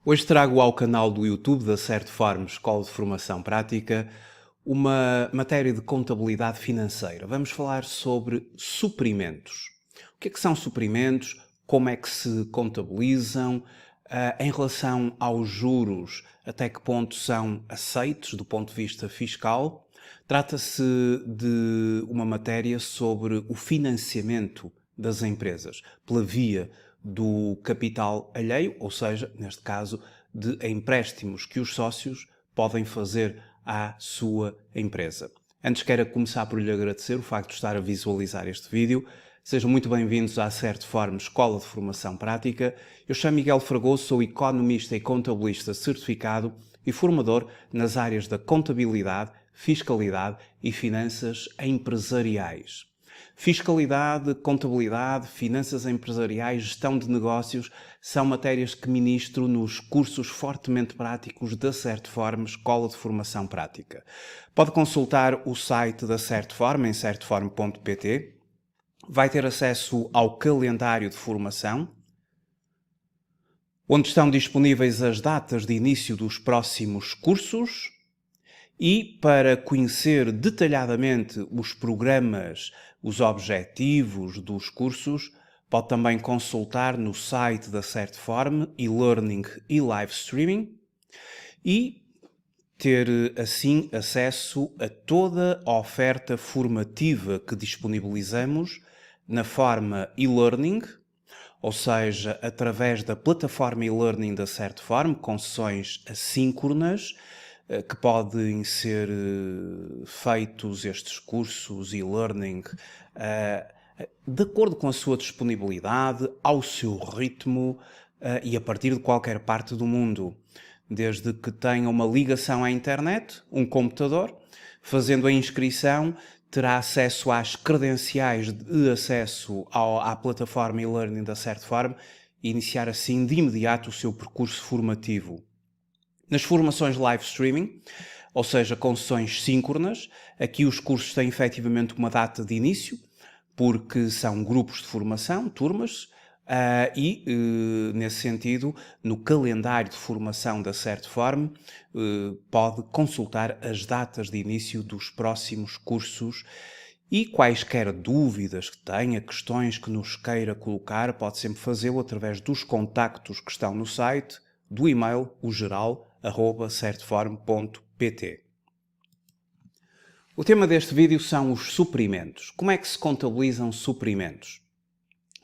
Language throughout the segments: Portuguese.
Hoje trago ao canal do YouTube da Certform Escola de Formação Prática uma matéria de contabilidade financeira. Vamos falar sobre suprimentos. O que é que são suprimentos? Como é que se contabilizam? Em relação aos juros, até que ponto são aceitos do ponto de vista fiscal? Trata-se de uma matéria sobre o financiamento das empresas pela via do capital alheio, ou seja, neste caso, de empréstimos que os sócios podem fazer à sua empresa. Antes quero começar por lhe agradecer o facto de estar a visualizar este vídeo. Sejam muito bem-vindos à Certform Escola de Formação Prática. Eu chamo Miguel Fragoso, sou economista e contabilista certificado e formador nas áreas da contabilidade, fiscalidade e finanças empresariais. Fiscalidade, contabilidade, finanças empresariais, gestão de negócios são matérias que ministro nos cursos fortemente práticos da Certform Escola de Formação Prática. Pode consultar o site da Certform em certform.pt. Vai ter acesso ao calendário de formação, onde estão disponíveis as datas de início dos próximos cursos. E para conhecer detalhadamente os programas, os objetivos dos cursos, pode também consultar no site da Certform e-learning e live streaming e ter assim acesso a toda a oferta formativa que disponibilizamos na forma e-learning, ou seja, através da plataforma e-learning da Certform, com sessões assíncronas, que podem ser feitos estes cursos e-learning de acordo com a sua disponibilidade, ao seu ritmo e a partir de qualquer parte do mundo. Desde que tenha uma ligação à internet, um computador, fazendo a inscrição, terá acesso às credenciais de acesso à plataforma e-learning da Certform e iniciar assim de imediato o seu percurso formativo. Nas formações live streaming, ou seja, com sessões síncronas, aqui os cursos têm efetivamente uma data de início, porque são grupos de formação, turmas, nesse sentido, no calendário de formação da Certform, pode consultar as datas de início dos próximos cursos e quaisquer dúvidas que tenha, questões que nos queira colocar, pode sempre fazê-lo através dos contactos que estão no site, do e-mail, o geral@certform.pt. O tema deste vídeo são os suprimentos. Como é que se contabilizam suprimentos?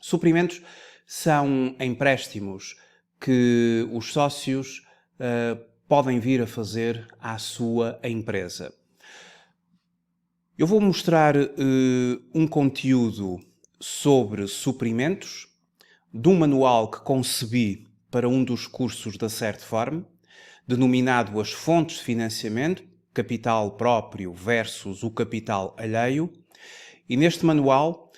Suprimentos são empréstimos que os sócios podem vir a fazer à sua empresa. Eu vou mostrar um conteúdo sobre suprimentos de um manual que concebi para um dos cursos da Certform, denominado As Fontes de Financiamento, Capital Próprio versus o Capital Alheio. E neste manual,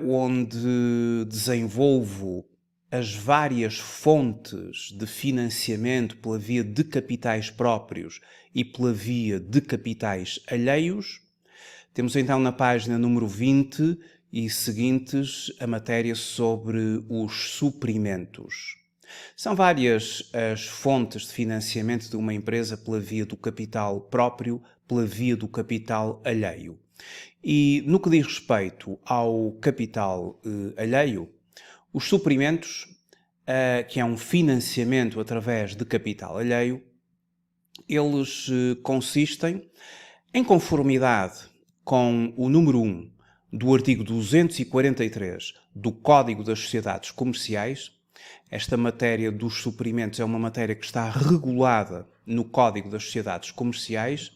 onde desenvolvo as várias fontes de financiamento pela via de capitais próprios e pela via de capitais alheios, temos então na página número 20 e seguintes a matéria sobre os suprimentos. São várias as fontes de financiamento de uma empresa pela via do capital próprio, pela via do capital alheio. E no que diz respeito ao capital alheio, os suprimentos, que é um financiamento através de capital alheio, eles consistem em conformidade com o número 1 do artigo 243 do Código das Sociedades Comerciais. Esta matéria dos suprimentos é uma matéria que está regulada no Código das Sociedades Comerciais.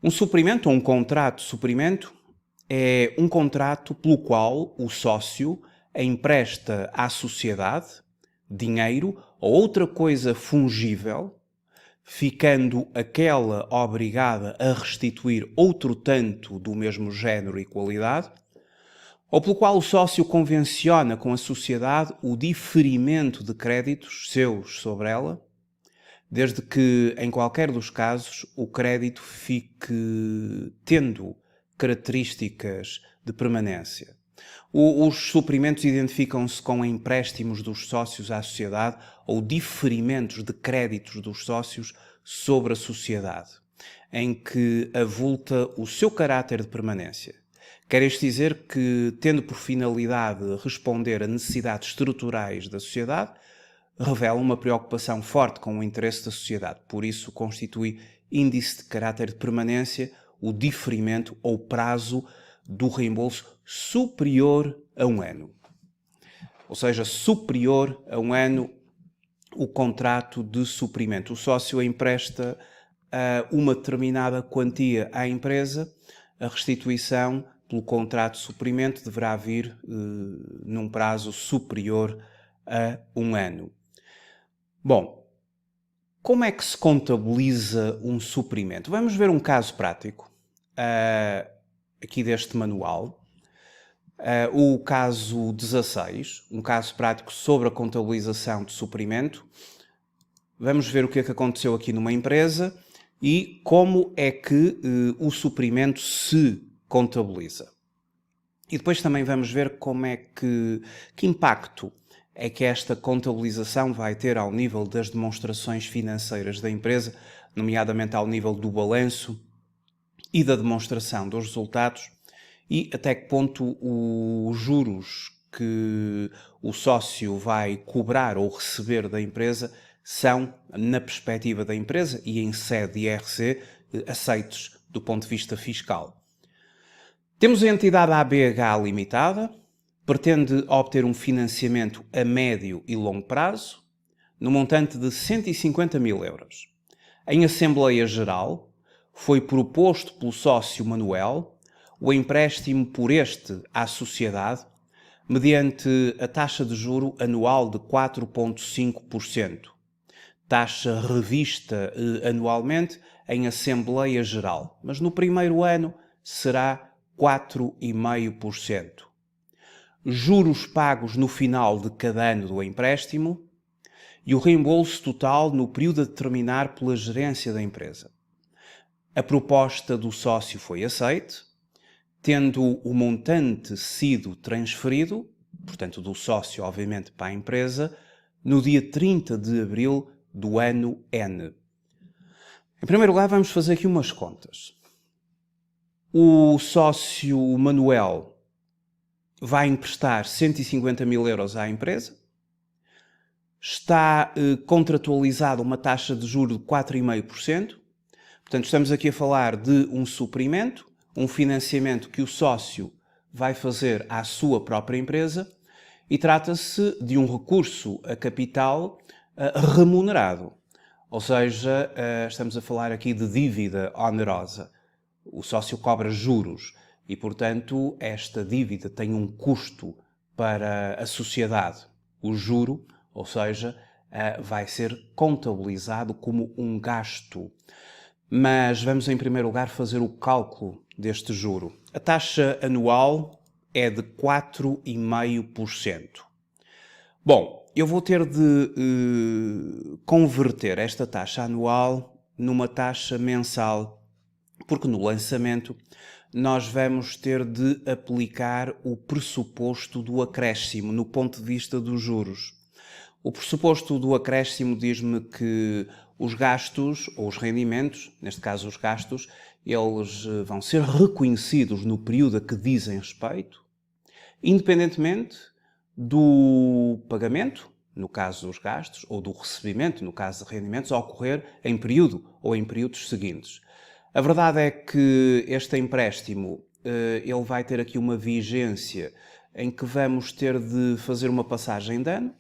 Um suprimento ou um contrato de suprimento é um contrato pelo qual o sócio empresta à sociedade dinheiro ou outra coisa fungível, ficando aquela obrigada a restituir outro tanto do mesmo género e qualidade, ou pelo qual o sócio convenciona com a sociedade o diferimento de créditos seus sobre ela, desde que, em qualquer dos casos, o crédito fique tendo características de permanência. Os suprimentos identificam-se com empréstimos dos sócios à sociedade ou diferimentos de créditos dos sócios sobre a sociedade, em que avulta o seu caráter de permanência. Quer isto dizer que, tendo por finalidade responder a necessidades estruturais da sociedade, revela uma preocupação forte com o interesse da sociedade. Por isso, constitui índice de caráter de permanência o diferimento ou prazo do reembolso superior a 1 ano. Ou seja, superior a 1 ano o contrato de suprimento. O sócio empresta uma determinada quantia à empresa, a restituição pelo contrato de suprimento deverá vir num prazo superior a 1 ano. Bom, como é que se contabiliza um suprimento? Vamos ver um caso prático aqui deste manual. O caso 16, um caso prático sobre a contabilização de suprimento. Vamos ver o que é que aconteceu aqui numa empresa e como é que o suprimento se contabiliza. E depois também vamos ver como é que impacto é que esta contabilização vai ter ao nível das demonstrações financeiras da empresa, nomeadamente ao nível do balanço e da demonstração dos resultados, e até que ponto os juros que o sócio vai cobrar ou receber da empresa são, na perspectiva da empresa e em sede de IRC, aceitos do ponto de vista fiscal. Temos a entidade ABH Limitada, pretende obter um financiamento a médio e longo prazo, no montante de 150 mil euros. Em Assembleia Geral, foi proposto pelo sócio Manuel o empréstimo por este à sociedade, mediante a taxa de juro anual de 4,5%, taxa revista anualmente em Assembleia Geral, mas no primeiro ano será 4,5%. Juros pagos no final de cada ano do empréstimo e o reembolso total no período a determinar pela gerência da empresa. A proposta do sócio foi aceite, tendo o montante sido transferido, portanto do sócio obviamente para a empresa, no dia 30 de abril do ano N. Em primeiro lugar, vamos fazer aqui umas contas. O sócio Manuel vai emprestar 150 mil euros à empresa, está contratualizada uma taxa de juros de 4,5%, portanto estamos aqui a falar de um suprimento, um financiamento que o sócio vai fazer à sua própria empresa e trata-se de um recurso a capital remunerado, ou seja, estamos a falar aqui de dívida onerosa. O sócio cobra juros e, portanto, esta dívida tem um custo para a sociedade. O juro, ou seja, vai ser contabilizado como um gasto. Mas vamos, em primeiro lugar, fazer o cálculo deste juro. A taxa anual é de 4,5%. Bom, eu vou ter de converter esta taxa anual numa taxa mensal, porque no lançamento nós vamos ter de aplicar o pressuposto do acréscimo no ponto de vista dos juros. O pressuposto do acréscimo diz-me que os gastos, ou os rendimentos, neste caso os gastos, eles vão ser reconhecidos no período a que dizem respeito, independentemente do pagamento, no caso dos gastos, ou do recebimento, no caso de rendimentos, a ocorrer em período ou em períodos seguintes. A verdade é que este empréstimo ele vai ter aqui uma vigência em que vamos ter de fazer uma passagem de ano,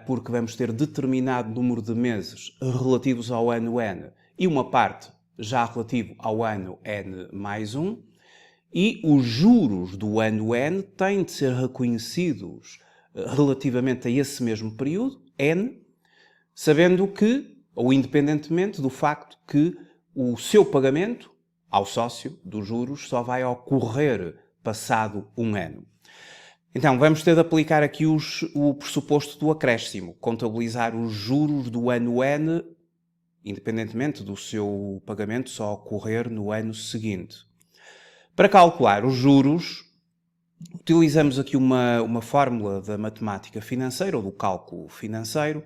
porque vamos ter determinado número de meses relativos ao ano N e uma parte já relativo ao ano N mais 1, e os juros do ano N têm de ser reconhecidos relativamente a esse mesmo período, N, sabendo que, ou independentemente do facto que o seu pagamento ao sócio dos juros só vai ocorrer passado um ano. Então, vamos ter de aplicar aqui o pressuposto do acréscimo, contabilizar os juros do ano N, independentemente do seu pagamento só ocorrer no ano seguinte. Para calcular os juros, Utilizamos aqui uma fórmula da matemática financeira ou do cálculo financeiro.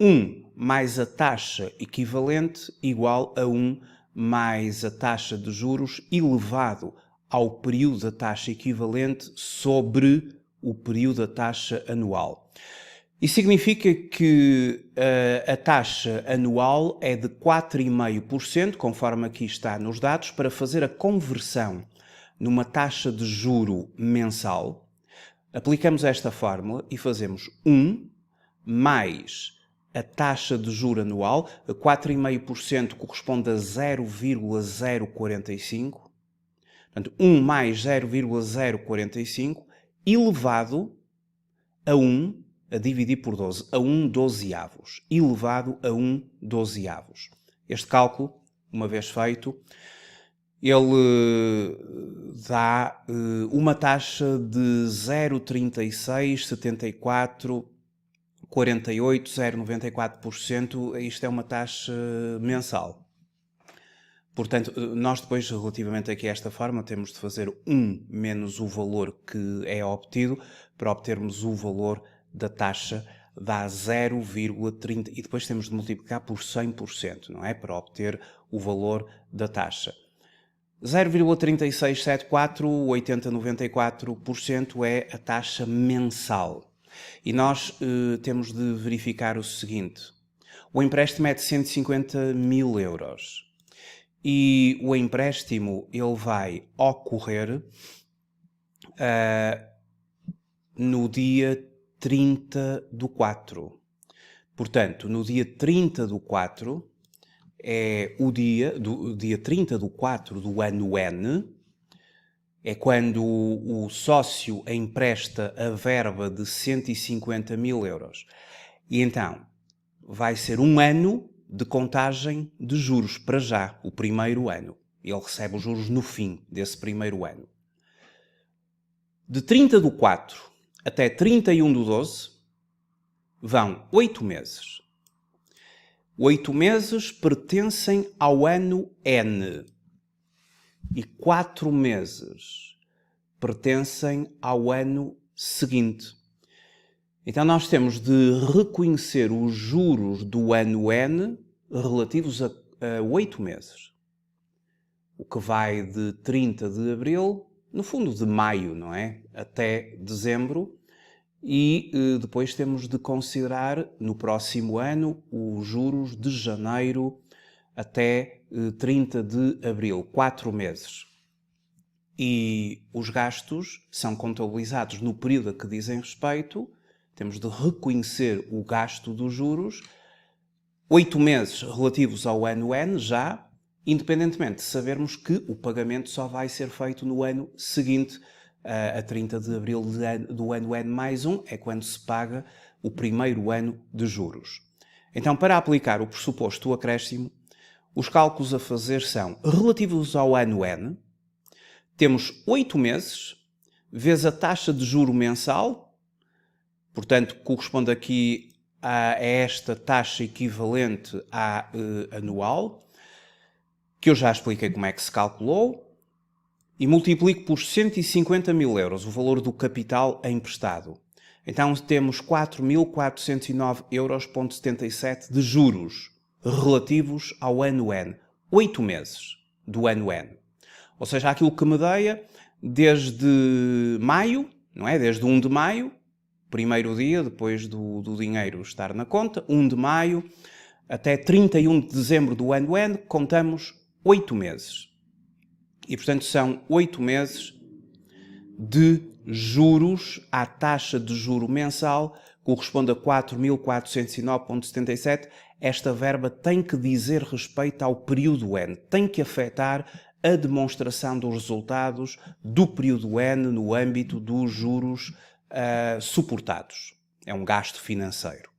1 mais a taxa equivalente igual a 1 mais a taxa de juros elevado ao período da taxa equivalente sobre o período da taxa anual. Isso significa que a taxa anual é de 4,5%, conforme aqui está nos dados, para fazer a conversão numa taxa de juro mensal. Aplicamos esta fórmula e fazemos 1 mais a taxa de juro anual, 4,5% corresponde a 0,045. Portanto, 1 mais 0,045 elevado a 1 a dividir por 12, a 1 dozeavos, elevado a 1 dozeavos. Este cálculo, uma vez feito, ele dá uma taxa de 0,367448, 0,94%. Isto é uma taxa mensal. Portanto, nós depois, relativamente aqui a esta forma, temos de fazer 1 menos o valor que é obtido para obtermos o valor da taxa, dá 0,30 e depois temos de multiplicar por 100%, não é? Para obter o valor da taxa. 0,36748094% é a taxa mensal. E nós temos de verificar o seguinte. O empréstimo é de 150 mil euros. E o empréstimo ele vai ocorrer no dia 30 do 4. Portanto, no dia 30 do 4 é o dia 30 do 4 do ano N, é quando o sócio empresta a verba de 150 mil euros. E então, vai ser um ano de contagem de juros, para já, o primeiro ano. Ele recebe os juros no fim desse primeiro ano. De 30 do 4 até 31 do 12, vão 8 meses. 8 meses pertencem ao ano N e 4 meses pertencem ao ano seguinte. Então nós temos de reconhecer os juros do ano N relativos a 8 meses. O que vai de 30 de abril, no fundo de maio, não é? Até dezembro. E depois temos de considerar no próximo ano os juros de janeiro até 30 de abril, 4 meses. E os gastos são contabilizados no período a que dizem respeito. Temos de reconhecer o gasto dos juros, 8 meses relativos ao ano N já, independentemente de sabermos que o pagamento só vai ser feito no ano seguinte, a 30 de abril do ano N mais 1, é quando se paga o primeiro ano de juros. Então, para aplicar o pressuposto do acréscimo, os cálculos a fazer são relativos ao ano N, temos 8 meses, vezes a taxa de juro mensal, portanto, corresponde aqui a esta taxa equivalente à anual, que eu já expliquei como é que se calculou, e multiplico por 150 mil euros, o valor do capital emprestado. Então temos 4.409,77 euros de juros relativos ao ano N. 8 meses do ano N. Ou seja, aquilo que me deia desde maio, não é? Desde 1 de maio, primeiro dia, depois do dinheiro estar na conta, 1 de maio, até 31 de dezembro do ano N, contamos 8 meses. E, portanto, são 8 meses de juros à taxa de juro mensal, corresponde a 4.409,77. Esta verba tem que dizer respeito ao período N, tem que afetar a demonstração dos resultados do período N no âmbito dos juros suportados. É um gasto financeiro.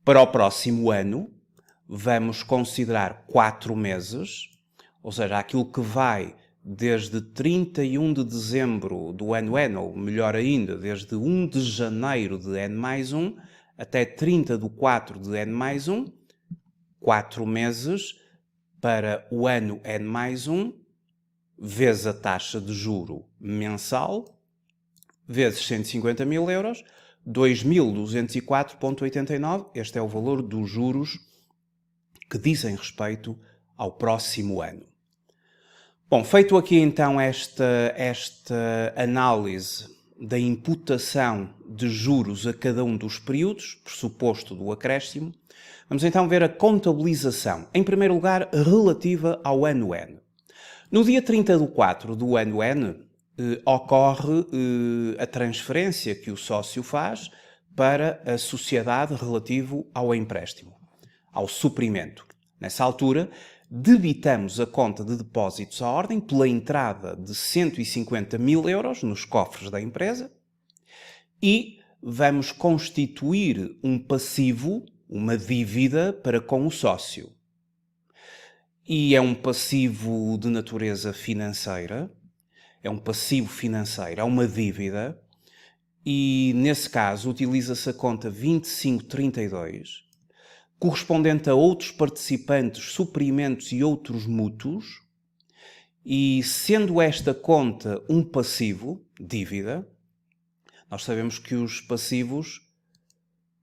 Para o próximo ano, vamos considerar 4 meses, ou seja, aquilo que vai desde 31 de dezembro do ano N, ou melhor ainda, desde 1 de janeiro de N mais 1 até 30 de 4 de N mais 1, 4 meses para o ano N mais 1, vezes a taxa de juro mensal, vezes 150 mil euros, 2.204,89. Este é o valor dos juros que dizem respeito ao próximo ano. Bom, feito aqui então esta análise da imputação de juros a cada um dos períodos, pressuposto do acréscimo, vamos então ver a contabilização, em primeiro lugar, relativa ao ano N. No dia 30/4 do ano N, ocorre a transferência que o sócio faz para a sociedade relativo ao empréstimo, ao suprimento. Nessa altura, debitamos a conta de depósitos à ordem pela entrada de 150 mil euros nos cofres da empresa e vamos constituir um passivo, uma dívida para com o sócio. E é um passivo de natureza financeira, é um passivo financeiro, é uma dívida, e nesse caso utiliza-se a conta 2532, correspondente a outros participantes, suprimentos e outros mútuos, e sendo esta conta um passivo, dívida, nós sabemos que os passivos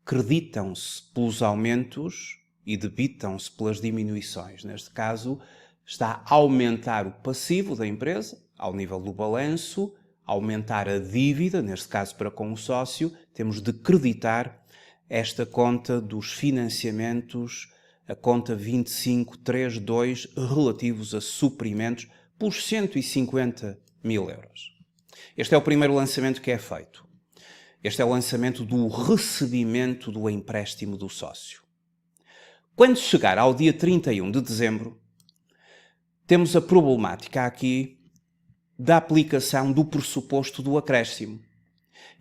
creditam-se pelos aumentos e debitam-se pelas diminuições. Neste caso, está a aumentar o passivo da empresa, ao nível do balanço, aumentar a dívida, neste caso para com o sócio, temos de creditar esta conta dos financiamentos, a conta 2532, relativos a suprimentos, por 150 mil euros. Este é o primeiro lançamento que é feito. Este é o lançamento do recebimento do empréstimo do sócio. Quando chegar ao dia 31 de dezembro, temos a problemática aqui da aplicação do pressuposto do acréscimo.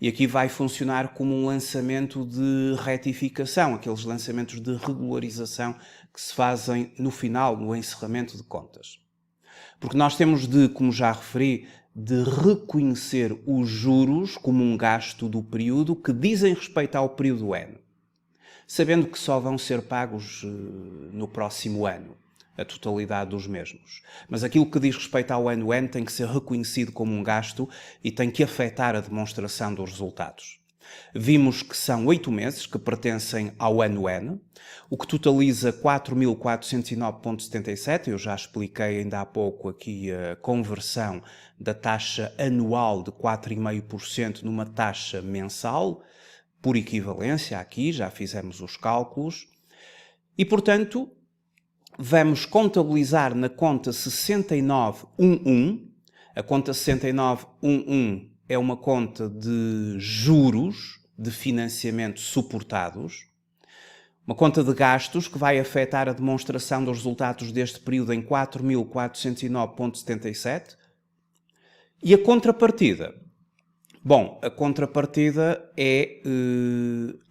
E aqui vai funcionar como um lançamento de retificação, aqueles lançamentos de regularização que se fazem no final, no encerramento de contas. Porque nós temos de, como já referi, de reconhecer os juros como um gasto do período que dizem respeito ao período N, sabendo que só vão ser pagos no próximo ano, a totalidade dos mesmos. Mas aquilo que diz respeito ao ano N tem que ser reconhecido como um gasto e tem que afetar a demonstração dos resultados. Vimos que são 8 meses que pertencem ao ano N, o que totaliza 4.409,77. Eu já expliquei ainda há pouco aqui a conversão da taxa anual de 4,5% numa taxa mensal, por equivalência aqui, já fizemos os cálculos, e portanto vamos contabilizar na conta 6911. A conta 6911 é uma conta de juros de financiamento suportados, uma conta de gastos que vai afetar a demonstração dos resultados deste período em 4.409,77. E a contrapartida? Bom, a contrapartida é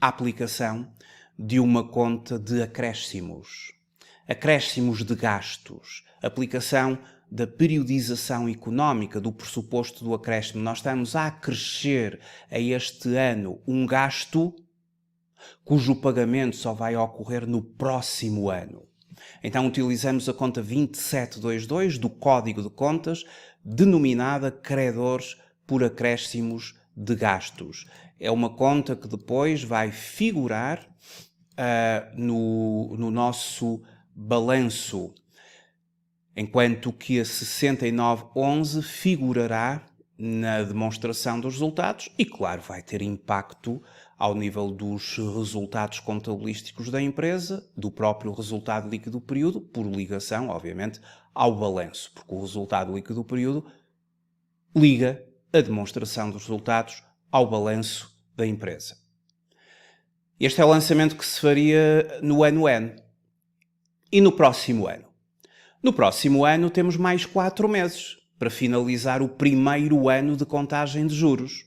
a aplicação de uma conta de acréscimos. Acréscimos de gastos, aplicação da periodização económica do pressuposto do acréscimo. Nós estamos a acrescer a este ano um gasto cujo pagamento só vai ocorrer no próximo ano. Então utilizamos a conta 2722 do Código de Contas, denominada credores por acréscimos de gastos. É uma conta que depois vai figurar no nosso balanço, enquanto que a 6911 figurará na demonstração dos resultados e, claro, vai ter impacto ao nível dos resultados contabilísticos da empresa, do próprio resultado líquido do período, por ligação, obviamente, ao balanço, porque o resultado líquido do período liga a demonstração dos resultados ao balanço da empresa. Este é o lançamento que se faria no ano N. E no próximo ano? No próximo ano temos mais 4 meses para finalizar o primeiro ano de contagem de juros.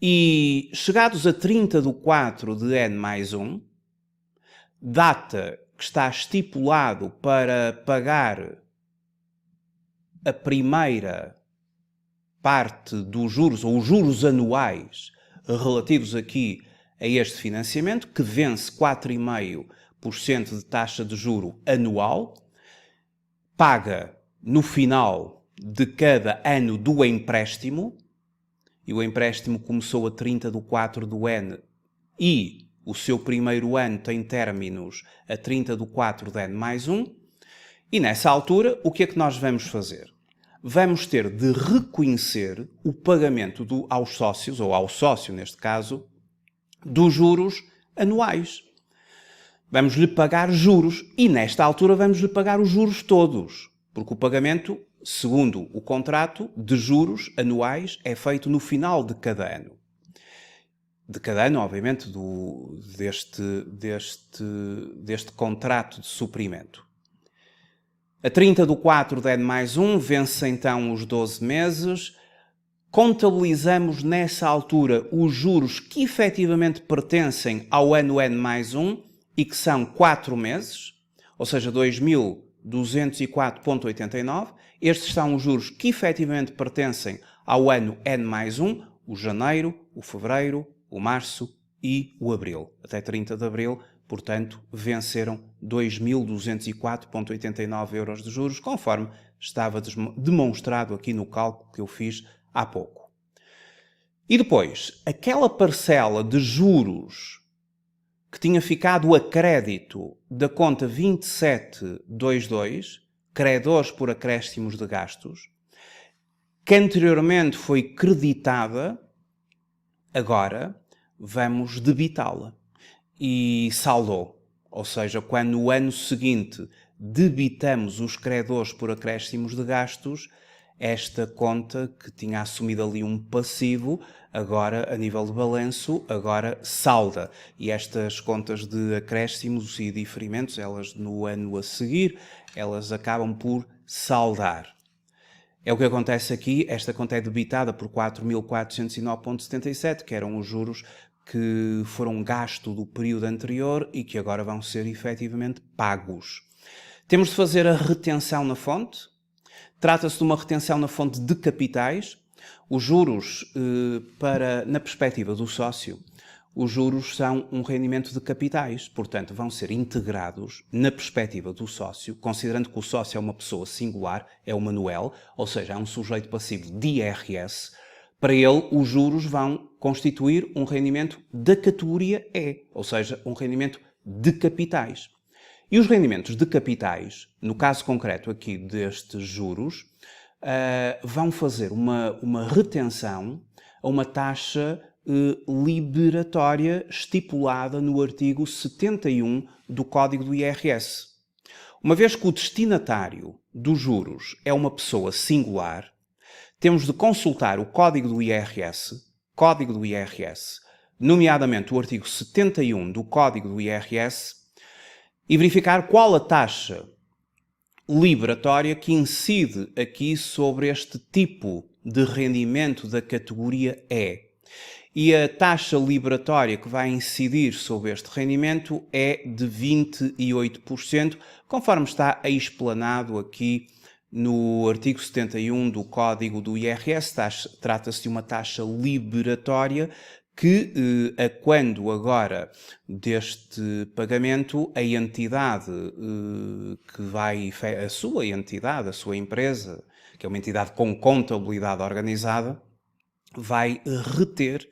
E chegados a 30/4 de N+1, data que está estipulado para pagar a primeira parte dos juros, ou os juros anuais relativos aqui a este financiamento, que vence 4,5% de taxa de juro anual, paga no final de cada ano do empréstimo e o empréstimo começou a 30 de 4 do N e o seu primeiro ano tem términos a 30 de 4 do N mais 1, e nessa altura o que é que nós vamos fazer? Vamos ter de reconhecer o pagamento aos sócios, ou ao sócio neste caso, dos juros anuais. Vamos-lhe pagar juros e nesta altura vamos-lhe pagar os juros todos, porque o pagamento, segundo o contrato, de juros anuais é feito no final de cada ano. De cada ano, obviamente, deste contrato de suprimento. A 30 de 4 de N mais 1, vence então os 12 meses, contabilizamos nessa altura os juros que efetivamente pertencem ao ano N mais 1 e que são 4 meses, ou seja, 2.204,89. Estes são os juros que efetivamente pertencem ao ano N mais 1, o janeiro, o fevereiro, o março e o abril. Até 30 de abril, portanto, venceram 2.204,89 euros de juros, conforme estava demonstrado aqui no cálculo que eu fiz há pouco. E depois, aquela parcela de juros que tinha ficado a crédito da conta 2722, credores por acréscimos de gastos, que anteriormente foi creditada, agora vamos debitá-la. E saldou. Ou seja, quando no ano seguinte debitamos os credores por acréscimos de gastos, esta conta que tinha assumido ali um passivo, agora a nível de balanço, agora salda. E estas contas de acréscimos e diferimentos, elas no ano a seguir, elas acabam por saldar. É o que acontece aqui, esta conta é debitada por 4.409,77, que eram os juros que foram gasto do período anterior e que agora vão ser efetivamente pagos. Temos de fazer a retenção na fonte. Trata-se de uma retenção na fonte de capitais. Os juros, na perspectiva do sócio, os juros são um rendimento de capitais, portanto, vão ser integrados na perspectiva do sócio, considerando que o sócio é uma pessoa singular, é o Manuel, ou seja, é um sujeito passivo de IRS. Para ele, os juros vão constituir um rendimento da categoria E, ou seja, um rendimento de capitais. E os rendimentos de capitais, no caso concreto aqui destes juros, vão fazer uma retenção a uma taxa liberatória estipulada no artigo 71 do Código do IRS. Uma vez que o destinatário dos juros é uma pessoa singular, temos de consultar o Código do IRS, nomeadamente o artigo 71 do Código do IRS, e verificar qual a taxa liberatória que incide aqui sobre este tipo de rendimento da categoria E. E a taxa liberatória que vai incidir sobre este rendimento é de 28%, conforme está explanado aqui no artigo 71 do Código do IRS. Trata-se de uma taxa liberatória que, quando agora deste pagamento, a entidade que vai, a sua empresa, que é uma entidade com contabilidade organizada, vai reter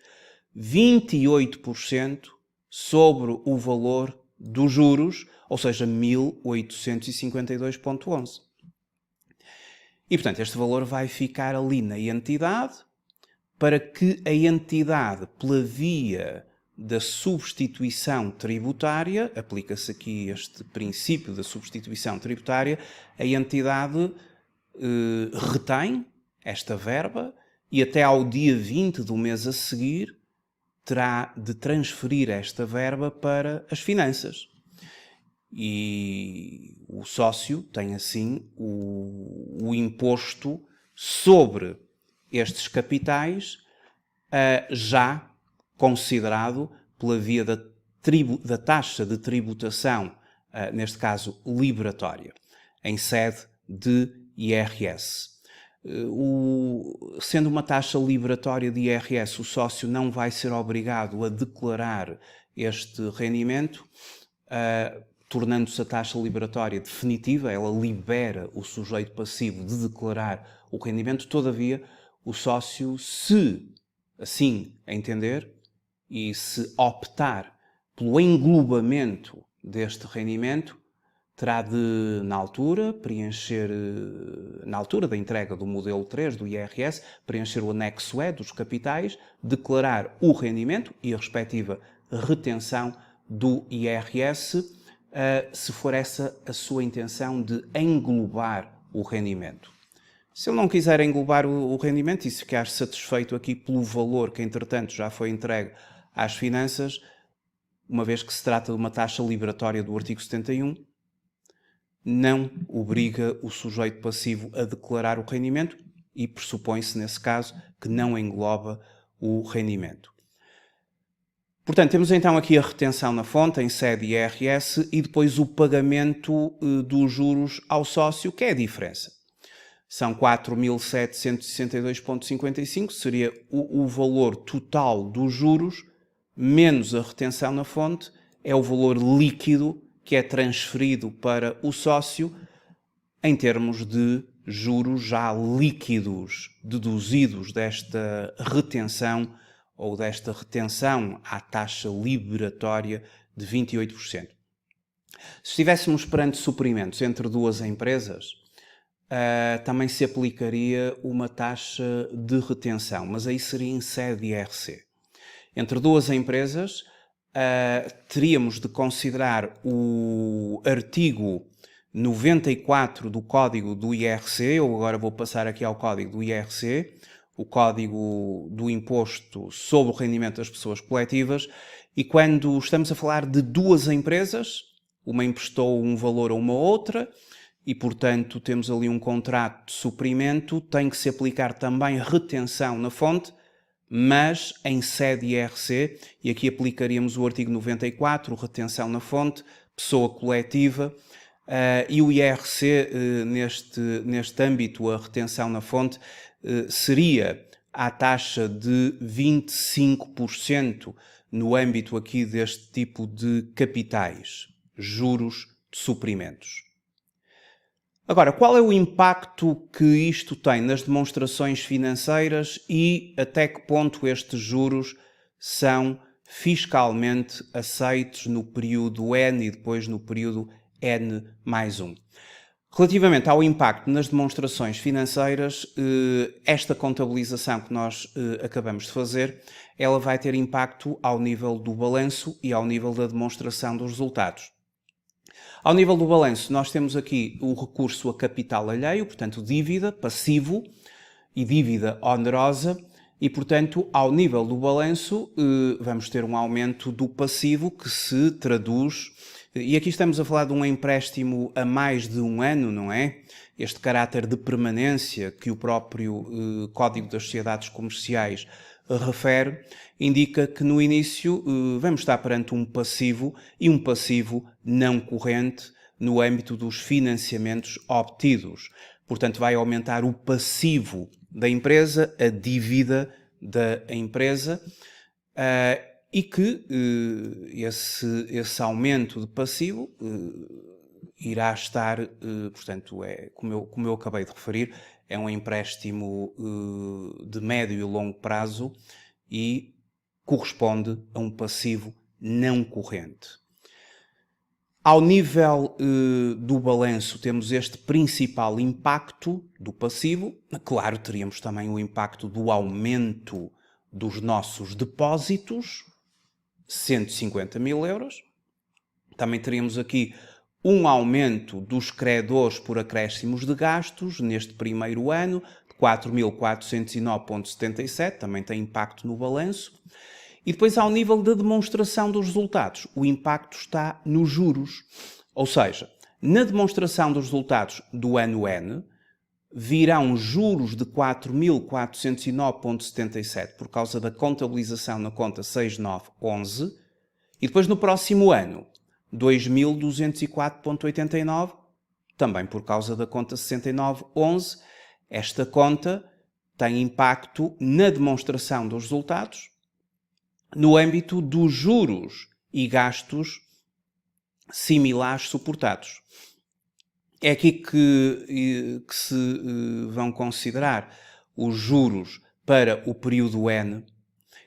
28% sobre o valor dos juros, ou seja, 1.852,11. E, portanto, este valor vai ficar ali na entidade para que a entidade, pela via da substituição tributária, aplica-se aqui este princípio da substituição tributária, a entidade retém esta verba e até ao dia 20 do mês a seguir terá de transferir esta verba para as finanças. E o sócio tem, assim, o imposto sobre estes capitais já considerado pela via da taxa de tributação, neste caso liberatória, em sede de IRS. Sendo uma taxa liberatória de IRS, o sócio não vai ser obrigado a declarar este rendimento, tornando-se a taxa liberatória definitiva, ela libera o sujeito passivo de declarar o rendimento. Todavia, o sócio, se assim entender, e se optar pelo englobamento deste rendimento, terá de, na altura, preencher, na altura da entrega do modelo 3 do IRS, preencher o anexo E dos capitais, declarar o rendimento e a respectiva retenção do IRS, se for essa a sua intenção de englobar o rendimento. Se ele não quiser englobar o rendimento e se ficar satisfeito aqui pelo valor que, entretanto, já foi entregue às finanças, uma vez que se trata de uma taxa liberatória do artigo 71, não obriga o sujeito passivo a declarar o rendimento e pressupõe-se, nesse caso, que não engloba o rendimento. Portanto, temos então aqui a retenção na fonte, em sede IRS, e depois o pagamento dos juros ao sócio, que é a diferença. São 4.762,55, seria o valor total dos juros, menos a retenção na fonte, é o valor líquido que é transferido para o sócio em termos de juros já líquidos, deduzidos desta retenção ou desta retenção à taxa liberatória de 28%. Se estivéssemos perante suprimentos entre duas empresas, também se aplicaria uma taxa de retenção, mas aí seria em sede IRC. Entre duas empresas, teríamos de considerar o artigo 94 do Código do IRC, eu agora vou passar aqui ao Código do IRC, o Código do Imposto sobre o Rendimento das Pessoas Coletivas, e quando estamos a falar de duas empresas, uma emprestou um valor a uma outra, e, portanto, temos ali um contrato de suprimento, tem que se aplicar também retenção na fonte, mas em sede IRC, e aqui aplicaríamos o artigo 94, retenção na fonte, pessoa coletiva, e o IRC, neste âmbito, a retenção na fonte, seria à taxa de 25% no âmbito aqui deste tipo de capitais, juros de suprimentos. Agora, qual é o impacto que isto tem nas demonstrações financeiras e até que ponto estes juros são fiscalmente aceitos no período N e depois no período N+1? Relativamente ao impacto nas demonstrações financeiras, esta contabilização que nós acabamos de fazer, ela vai ter impacto ao nível do balanço e ao nível da demonstração dos resultados. Ao nível do balanço, nós temos aqui o recurso a capital alheio, portanto, dívida, passivo e dívida onerosa, e, portanto, ao nível do balanço, vamos ter um aumento do passivo que se traduz, e aqui estamos a falar de um empréstimo a mais de um ano, não é? Este caráter de permanência que o próprio Código das Sociedades Comerciais refere, indica que no início vamos estar perante um passivo e um passivo não corrente no âmbito dos financiamentos obtidos. Portanto, vai aumentar o passivo da empresa, a dívida da empresa, e que esse aumento de passivo irá estar, portanto, como eu acabei de referir, é um empréstimo de médio e longo prazo e corresponde a um passivo não corrente. Ao nível do balanço, temos este principal impacto do passivo. Claro, teríamos também o impacto do aumento dos nossos depósitos, 150 mil euros. Também teríamos aqui um aumento dos credores por acréscimos de gastos neste primeiro ano, de 4.409,77, também tem impacto no balanço. E depois, ao nível da demonstração dos resultados, o impacto está nos juros. Ou seja, na demonstração dos resultados do ano N, virão juros de 4.409,77 por causa da contabilização na conta 6911, e depois no próximo ano, 2.204,89, também por causa da conta 6911. Esta conta tem impacto na demonstração dos resultados no âmbito dos juros e gastos similares suportados. É aqui que se vão considerar os juros para o período N,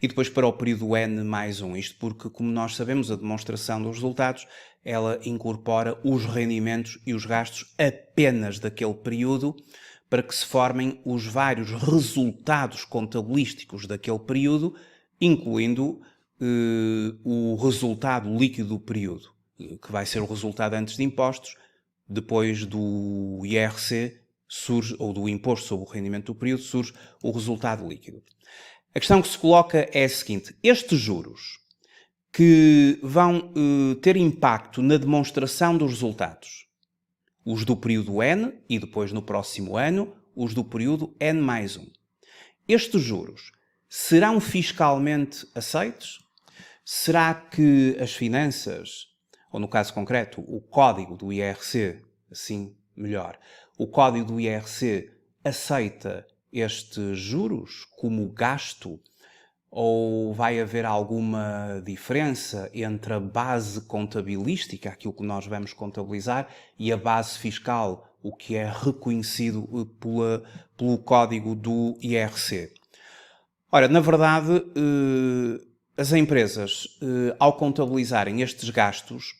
e depois para o período N mais 1. Isto porque, como nós sabemos, a demonstração dos resultados, ela incorpora os rendimentos e os gastos apenas daquele período, para que se formem os vários resultados contabilísticos daquele período, incluindo o resultado líquido do período, que vai ser o resultado antes de impostos, depois do IRC surge, ou do imposto sobre o rendimento do período, surge o resultado líquido. A questão que se coloca é a seguinte: estes juros que vão ter impacto na demonstração dos resultados, os do período N e depois no próximo ano, os do período N mais 1. Estes juros serão fiscalmente aceitos? Será que as finanças, ou no caso concreto, o código do IRC, assim melhor, o código do IRC aceita estes juros como gasto? Ou vai haver alguma diferença entre a base contabilística, aquilo que nós vamos contabilizar, e a base fiscal, o que é reconhecido pelo código do IRC? Ora, na verdade, as empresas, ao contabilizarem estes gastos,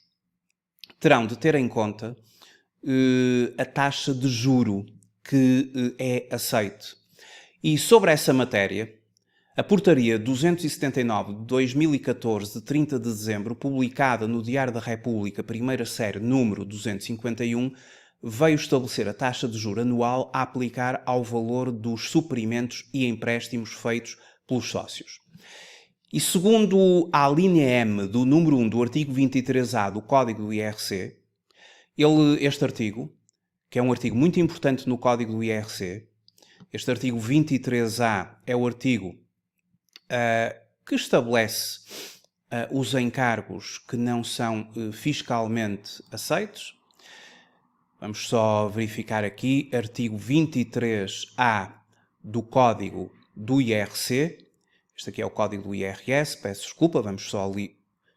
terão de ter em conta a taxa de juro que é aceite. E sobre essa matéria, a Portaria 279 de 2014, de 30 de dezembro, publicada no Diário da República, primeira série, número 251, veio estabelecer a taxa de juro anual a aplicar ao valor dos suprimentos e empréstimos feitos pelos sócios. E segundo a linha M do número 1 do artigo 23A do Código do IRC, este artigo, que é um artigo muito importante no Código do IRC, este artigo 23A é o artigo que estabelece os encargos que não são fiscalmente aceitos. Vamos só verificar aqui, artigo 23A do Código do IRC. Este aqui é o Código do IRS, peço desculpa, vamos só ali.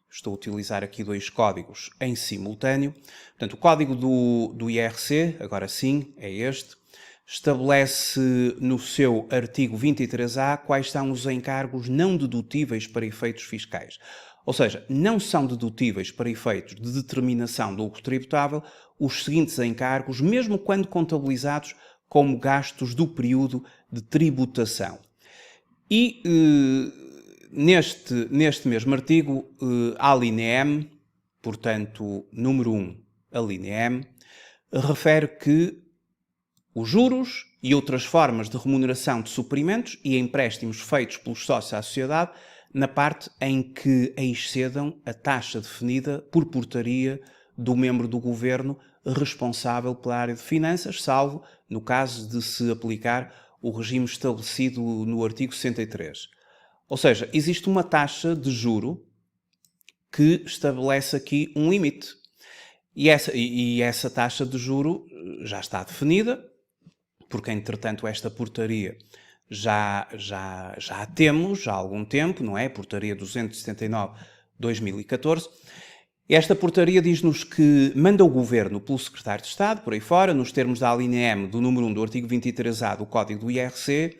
Estou a utilizar aqui dois códigos em simultâneo. Portanto, o Código do IRC, agora sim, é este. Estabelece no seu artigo 23A quais são os encargos não dedutíveis para efeitos fiscais. Ou seja, não são dedutíveis para efeitos de determinação do lucro tributável os seguintes encargos, mesmo quando contabilizados como gastos do período de tributação. E neste mesmo artigo, a linha M, portanto, número 1, a linha M, refere que os juros e outras formas de remuneração de suprimentos e empréstimos feitos pelos sócios à sociedade, na parte em que excedam a taxa definida por portaria do membro do governo responsável pela área de finanças, salvo no caso de se aplicar o regime estabelecido no artigo 63. Ou seja, existe uma taxa de juro que estabelece aqui um limite. E essa taxa de juro já está definida, porque, entretanto, esta portaria já a temos há algum tempo, não é? Portaria 279/2014. Esta portaria diz-nos que manda o Governo, pelo Secretário de Estado, por aí fora, nos termos da linha M do número 1 do artigo 23A do Código do IRC,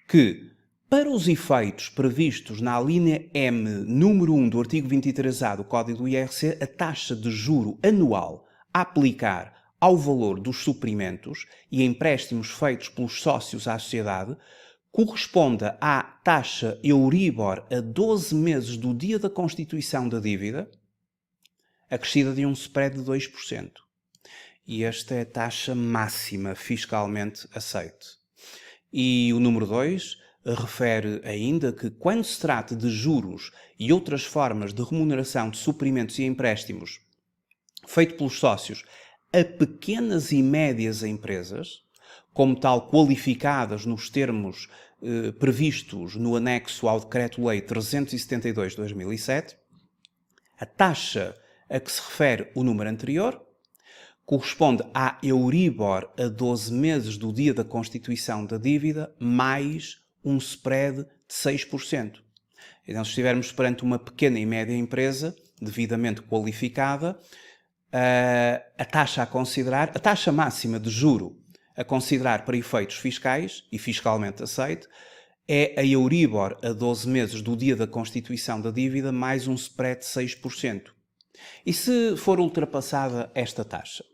que, para os efeitos previstos na linha M número 1 do artigo 23A do Código do IRC, a taxa de juro anual a aplicar ao valor dos suprimentos e empréstimos feitos pelos sócios à sociedade corresponda à taxa Euribor a 12 meses do dia da constituição da dívida, acrescida de um spread de 2%. E esta é a taxa máxima fiscalmente aceite. E o número 2 refere ainda que, quando se trata de juros e outras formas de remuneração de suprimentos e empréstimos feito pelos sócios a pequenas e médias empresas, como tal qualificadas nos termos previstos no anexo ao Decreto-Lei 372 de 2007, a taxa a que se refere o número anterior corresponde à Euribor a 12 meses do dia da constituição da dívida, mais um spread de 6%. Então, se estivermos perante uma pequena e média empresa, devidamente qualificada, a taxa a considerar, a taxa máxima de juro a considerar para efeitos fiscais e fiscalmente aceite, é a Euribor a 12 meses do dia da constituição da dívida mais um spread de 6%. E se for ultrapassada esta taxa?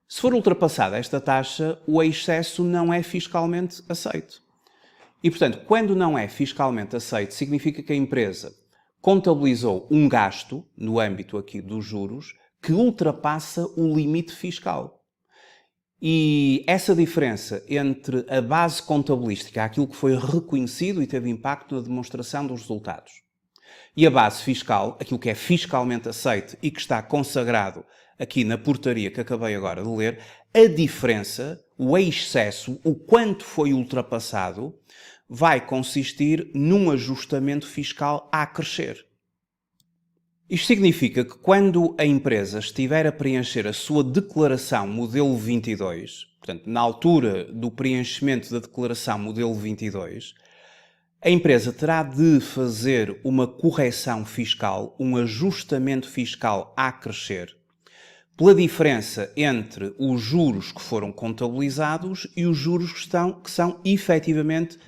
Se for ultrapassada esta taxa, o excesso não é fiscalmente aceito. E, portanto, quando não é fiscalmente aceito, significa que a empresa contabilizou um gasto, no âmbito aqui dos juros, que ultrapassa o limite fiscal. E essa diferença entre a base contabilística, aquilo que foi reconhecido e teve impacto na demonstração dos resultados, e a base fiscal, aquilo que é fiscalmente aceito e que está consagrado aqui na portaria que acabei agora de ler, a diferença, o excesso, o quanto foi ultrapassado, vai consistir num ajustamento fiscal a crescer. Isto significa que quando a empresa estiver a preencher a sua declaração modelo 22, portanto, na altura do preenchimento da declaração modelo 22, a empresa terá de fazer uma correção fiscal, um ajustamento fiscal a crescer, pela diferença entre os juros que foram contabilizados e os juros que são efetivamente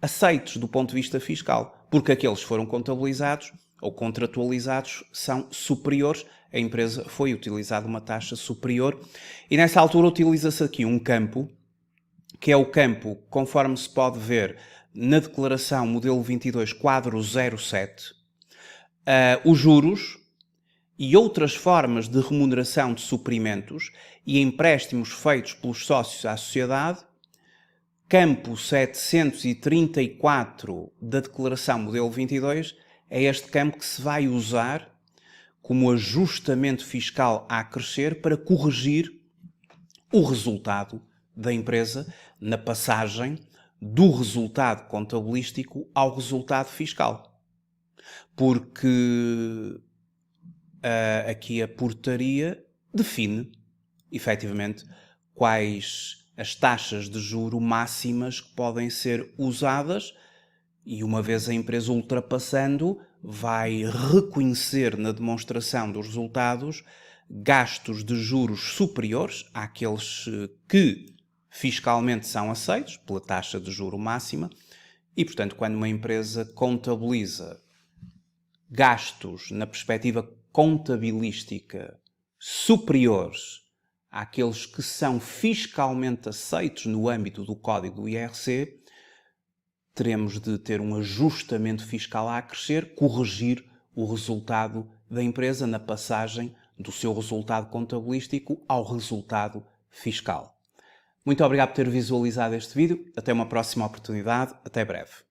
aceitos do ponto de vista fiscal, porque aqueles que foram contabilizados ou contratualizados são superiores, a empresa foi utilizada uma taxa superior e nessa altura utiliza-se aqui um campo, que é o campo, conforme se pode ver na declaração modelo 22 quadro 07, os juros e outras formas de remuneração de suprimentos e empréstimos feitos pelos sócios à sociedade, campo 734 da declaração modelo 22, é este campo que se vai usar como ajustamento fiscal a crescer para corrigir o resultado da empresa na passagem do resultado contabilístico ao resultado fiscal. Porque aqui a portaria define, efetivamente, quais as taxas de juro máximas que podem ser usadas e, uma vez a empresa ultrapassando, vai reconhecer na demonstração dos resultados gastos de juros superiores àqueles que fiscalmente são aceitos pela taxa de juro máxima e, portanto, quando uma empresa contabiliza gastos na perspectiva contabilística superiores àqueles que são fiscalmente aceitos no âmbito do código do IRC, teremos de ter um ajustamento fiscal a crescer, corrigir o resultado da empresa na passagem do seu resultado contabilístico ao resultado fiscal. Muito obrigado por ter visualizado este vídeo. Até uma próxima oportunidade. Até breve.